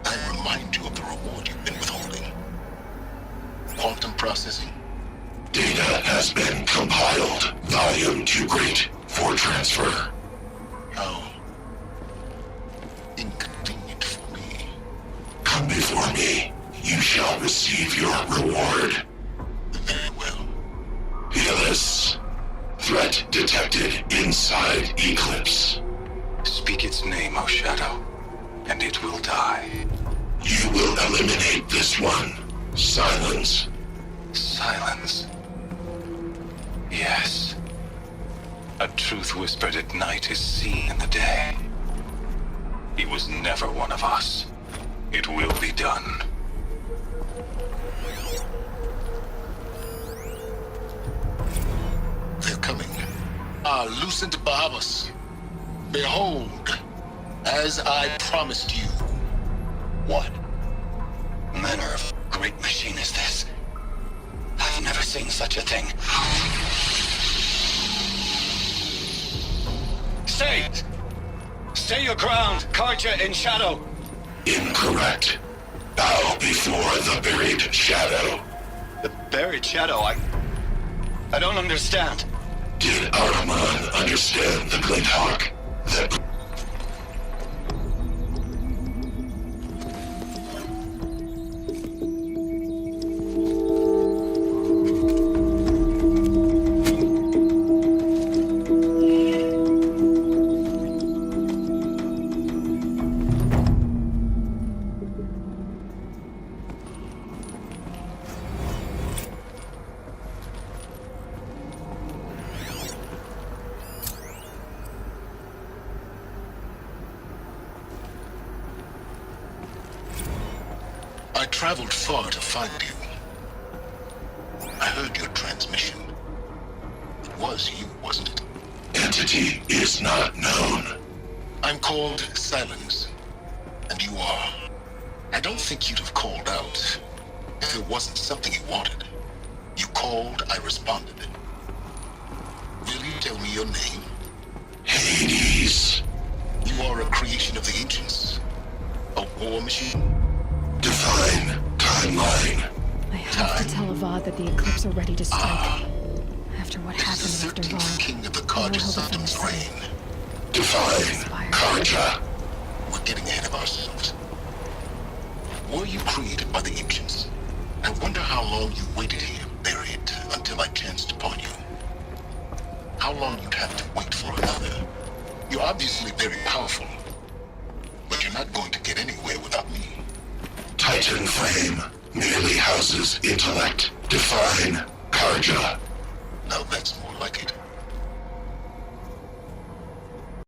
I remind you of the reward you've been withholding. Quantum processing. Data has been compiled. Volume too great for transfer. How inconvenient for me. Come before me. You shall receive your reward. Very well. Helis. Threat detected inside Eclipse. Speak its name, O Shadow, and it will die. You will eliminate this one. Silence. Silence. Yes. A truth whispered at night is seen in the day. He was never one of us. It will be done. They're coming. Lucent Bahavas. Behold, as I promised you. What? Manner of great machine is this? I've never seen such a thing. Stay! Stay your ground, Karja in Shadow! Incorrect. Bow before the buried shadow. The buried shadow? I don't understand. Did Ahriman understand the Glinthawk? That I traveled far to find you. I heard your transmission. It was you, wasn't it? entity is not known. I'm called Silence, and you are. I don't think you'd have called out if it wasn't something you wanted. You called, I responded. Will you tell me your name? Hades. You are a creation of the ancients. A war machine. Define timeline. I have to tell Avad that the Eclipse are ready to strike. After what happened after Vaughn, King of the I Karja will defend the Sultan's city. reign. Define Karja. We're getting ahead of ourselves. Were you created by the ancients? I wonder how long you waited here, buried, until I chanced upon you. How long you'd have to wait for another. You're obviously very powerful, but you're not going to get anywhere without me. Titan Flame merely houses intellect. Define Karja. Now that's more like it.